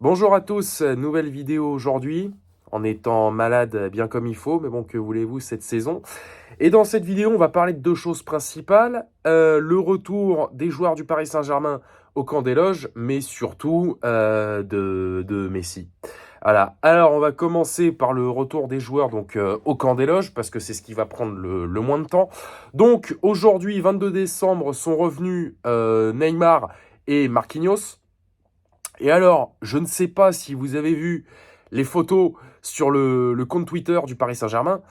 Bonjour à tous, nouvelle vidéo aujourd'hui, en étant malade bien comme il faut, mais bon, que voulez-vous cette saison. Et dans cette vidéo, on va parler de deux choses principales, le retour des joueurs du Paris Saint-Germain au camp des loges, mais surtout de Messi. Voilà, alors on va commencer par le retour des joueurs donc au camp des loges, parce que c'est ce qui va prendre le moins de temps. Donc aujourd'hui, 22 décembre, sont revenus Neymar et Marquinhos. Et alors, je ne sais pas si vous avez vu les photos sur le compte Twitter du Paris Saint-Germain,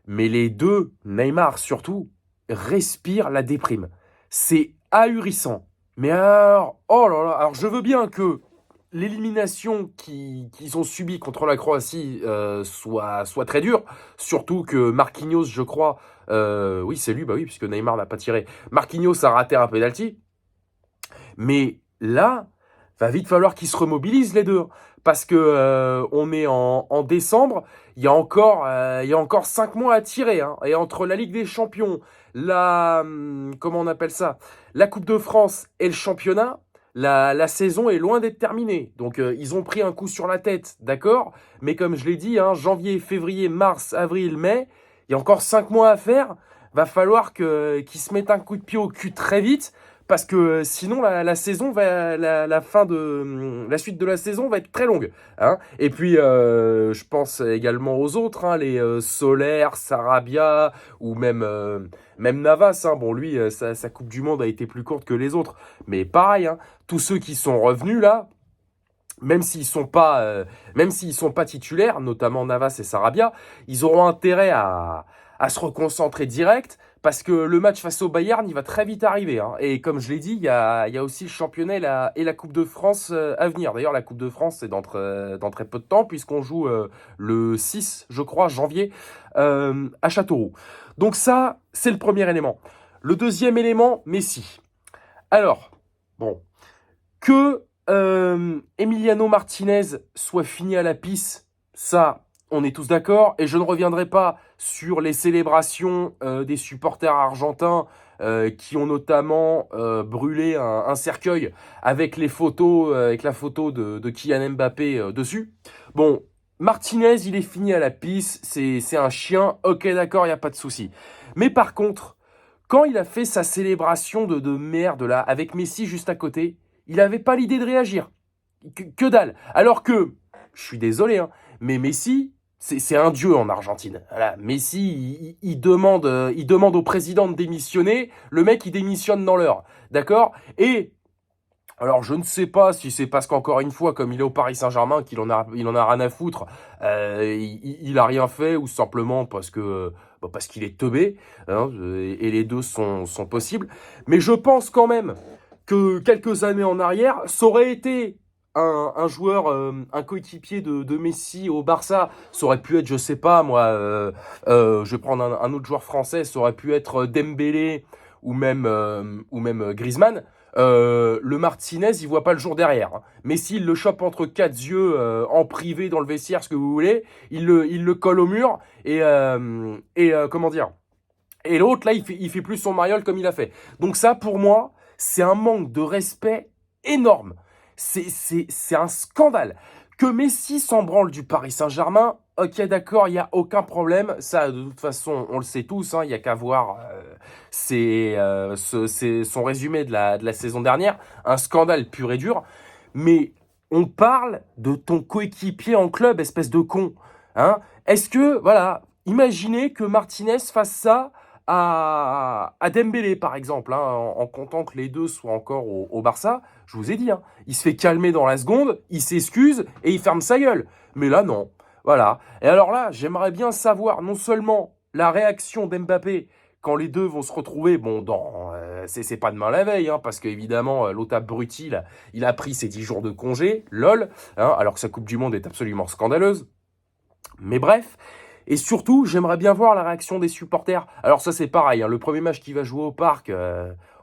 mais les deux, Neymar surtout, respirent la déprime. C'est ahurissant. Mais alors, oh là là, alors je veux bien que l'élimination qu'ils ont subie contre la Croatie soit très dure, surtout que Marquinhos, je crois, oui c'est lui, bah oui, puisque Neymar n'a pas tiré, Marquinhos a raté un penalty, mais là, va vite falloir qu'ils se remobilisent les deux. Parce que on est en décembre, il y a encore 5 mois à tirer. Hein. Et entre la Ligue des Champions, comment on appelle ça, la Coupe de France et le championnat, la saison est loin d'être terminée. Donc ils ont pris un coup sur la tête, d'accord. Mais comme je l'ai dit, hein, janvier, février, mars, avril, mai, il y a encore 5 mois à faire. Va falloir qu'ils se mettent un coup de pied au cul très vite parce que sinon la saison va la fin de la suite de la saison va être très longue, hein. Et puis je pense également aux autres, hein, les Solaire, Sarabia ou même Navas, hein. Bon lui sa Coupe du Monde a été plus courte que les autres, mais pareil, hein, tous ceux qui sont revenus là, même s'ils sont pas titulaires, notamment Navas et Sarabia, ils auront intérêt à se reconcentrer direct parce que le match face au Bayern, il va très vite arriver. Hein. Et comme je l'ai dit, il y a aussi le championnat et la Coupe de France à venir. D'ailleurs, la Coupe de France, c'est dans très peu de temps puisqu'on joue le 6, je crois, janvier, à Châteauroux. Donc ça, c'est le premier élément. Le deuxième élément, Messi. Alors, bon, que Emiliano Martinez soit fini à la pisse, ça, on est tous d'accord. Et je ne reviendrai pas sur les célébrations des supporters argentins qui ont notamment brûlé un cercueil avec les photos, avec la photo de Kylian Mbappé dessus. Bon, Martinez, il est fini à la pisse, c'est un chien, ok d'accord, il n'y a pas de souci. Mais par contre, quand il a fait sa célébration de merde là, avec Messi juste à côté, il n'avait pas l'idée de réagir. Que dalle. Alors que, je suis désolé, hein, mais Messi, c'est un dieu en Argentine. Voilà, Messi, il demande au président de démissionner. Le mec, il démissionne dans l'heure. D'accord. Et alors, je ne sais pas si c'est parce qu'encore une fois, comme il est au Paris Saint-Germain, il en a rien à foutre, il a rien fait, ou simplement parce qu'il est teubé, hein, et les deux sont possibles. Mais je pense quand même que quelques années en arrière, ça aurait été un joueur, un coéquipier de Messi au Barça, ça aurait pu être, je sais pas moi, je vais prendre un autre joueur français, ça aurait pu être Dembélé ou même Griezmann. Le Martinez, il voit pas le jour derrière. Hein. Mais s'il le chope entre quatre yeux, en privé, dans le vestiaire, ce que vous voulez, il le colle au mur comment dire. Et l'autre, là, il fait plus son mariole comme il a fait. Donc ça, pour moi, c'est un manque de respect énorme. C'est un scandale. Que Messi s'en branle du Paris Saint-Germain, ok, d'accord, il n'y a aucun problème. Ça, de toute façon, on le sait tous, hein, il n'y a qu'à voir c'est son résumé de la saison dernière. Un scandale pur et dur. Mais on parle de ton coéquipier en club, espèce de con. Hein. Est-ce que, voilà, imaginez que Martinez fasse ça à Dembélé, par exemple, hein, en comptant que les deux soient encore au Barça, je vous ai dit, hein, il se fait calmer dans la seconde, il s'excuse et il ferme sa gueule. Mais là, non. Voilà. Et alors là, j'aimerais bien savoir non seulement la réaction d'Mbappé quand les deux vont se retrouver, bon, c'est pas demain la veille, hein, parce qu'évidemment, l'autre abruti, là, il a pris ses 10 jours de congé, lol, hein, alors que sa Coupe du Monde est absolument scandaleuse. Mais bref, et surtout, j'aimerais bien voir la réaction des supporters. Alors ça, c'est pareil, hein, le premier match qui va jouer au parc,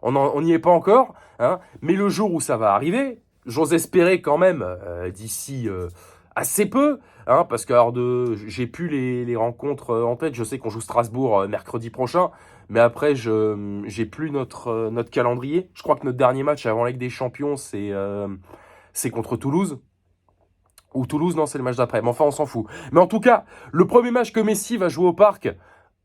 on n'y est pas encore, hein, mais le jour où ça va arriver, j'ose espérer quand même, d'ici assez peu, hein, parce que j'ai plus les rencontres en tête, je sais qu'on joue Strasbourg mercredi prochain, mais après, j'ai plus notre calendrier. Je crois que notre dernier match avant la Ligue des Champions, c'est contre Toulouse. Ou Toulouse, non, c'est le match d'après. Mais enfin, on s'en fout. Mais en tout cas, le premier match que Messi va jouer au parc,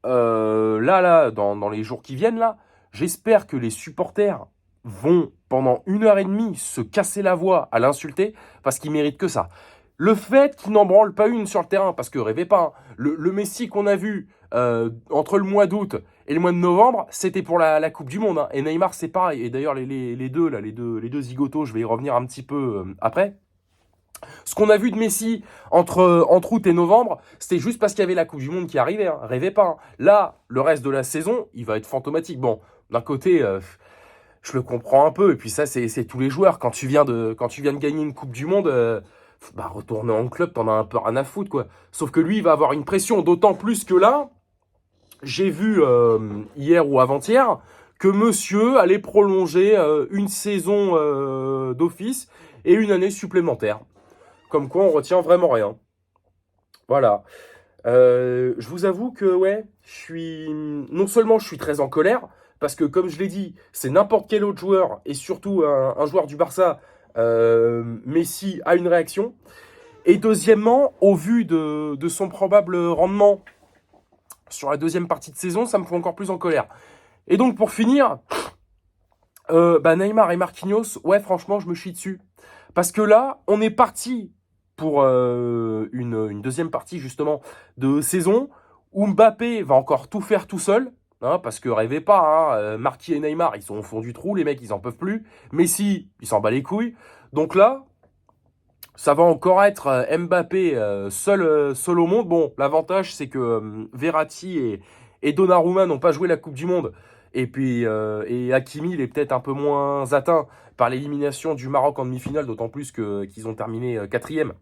dans les jours qui viennent, là, j'espère que les supporters vont, pendant 1 heure et demie, se casser la voix à l'insulter, parce qu'ils méritent que ça. Le fait qu'il n'en branle pas une sur le terrain, parce que rêvez pas, hein, le Messi qu'on a vu entre le mois d'août et le mois de novembre, c'était pour la Coupe du Monde, hein. Et Neymar, c'est pareil. Et d'ailleurs, les deux, là, les deux zigotos, je vais y revenir un petit peu après. Ce qu'on a vu de Messi entre août et novembre, c'était juste parce qu'il y avait la Coupe du Monde qui arrivait, hein. Rêvez pas, hein. Là, le reste de la saison, il va être fantomatique. Bon, d'un côté, je le comprends un peu. Et puis ça, c'est tous les joueurs. Quand tu viens de gagner une Coupe du Monde, retourner en club, t'en as un peu rien à foutre, quoi. Sauf que lui, il va avoir une pression, d'autant plus que là, j'ai vu hier ou avant-hier que monsieur allait prolonger une saison d'office et une année supplémentaire. Comme quoi, on retient vraiment rien. Voilà. Je vous avoue que, ouais, non seulement je suis très en colère, parce que, comme je l'ai dit, c'est n'importe quel autre joueur, et surtout un joueur du Barça, Messi, a une réaction. Et deuxièmement, au vu de son probable rendement sur la deuxième partie de saison, ça me fout encore plus en colère. Et donc, pour finir, Neymar et Marquinhos, ouais, franchement, je me chie dessus. Parce que là, on est parti pour une deuxième partie, justement, de saison où Mbappé va encore tout faire tout seul. Hein, parce que rêvez pas, hein, Marquis et Neymar, ils sont au fond du trou, les mecs, ils en peuvent plus. Messi, il s'en bat les couilles. Donc là, ça va encore être Mbappé seul au monde. Bon, l'avantage, c'est que Verratti et Donnarumma n'ont pas joué la Coupe du Monde. Et puis, et Hakimi, il est peut-être un peu moins atteint par l'élimination du Maroc en demi-finale, d'autant plus qu'ils ont terminé quatrième.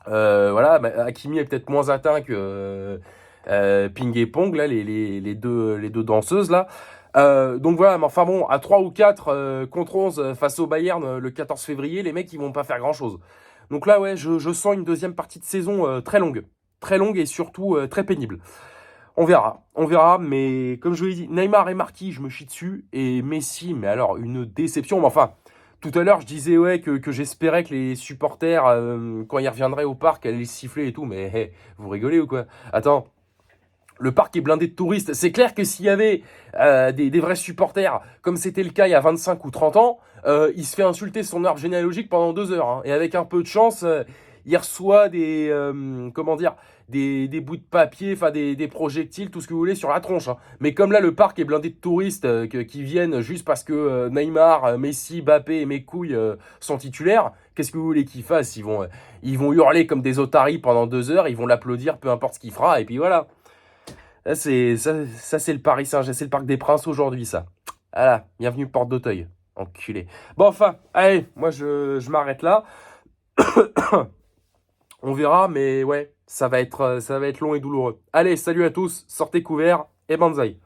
Voilà, Hakimi est peut-être moins atteint que Ping et Pong, là, les deux danseuses, là. Donc voilà, mais enfin bon, à 3 ou 4 contre 11 face au Bayern le 14 février, les mecs, ils vont pas faire grand-chose. Donc là, ouais, je sens une deuxième partie de saison très longue. Très longue et surtout très pénible. On verra, mais comme je vous l'ai dit, Neymar et Marquis, je me chie dessus, et Messi, mais alors, une déception. Mais enfin, tout à l'heure, je disais ouais que j'espérais que les supporters, quand ils reviendraient au parc, allaient siffler et tout, mais hey, vous rigolez ou quoi? Attends, le parc est blindé de touristes. C'est clair que s'il y avait des vrais supporters, comme c'était le cas il y a 25 ou 30 ans, il se fait insulter son arbre généalogique pendant 2 heures, hein. Et avec un peu de chance, il reçoit comment dire, des bouts de papier, enfin des projectiles, tout ce que vous voulez sur la tronche, hein. Mais comme là, le parc est blindé de touristes qui viennent juste parce que Neymar, Messi, Mbappé et mes couilles sont titulaires, qu'est-ce que vous voulez qu'ils fassent? Ils vont hurler comme des otaries pendant 2 heures, ils vont l'applaudir, peu importe ce qu'il fera, et puis voilà. Ça, c'est le Paris Saint-Germain, c'est le Parc des Princes aujourd'hui, ça. Voilà, bienvenue Porte d'Auteuil, enculé. Bon, enfin, allez, moi je m'arrête là. On verra, mais ouais, ça va être long et douloureux. Allez, salut à tous, sortez couverts et banzai.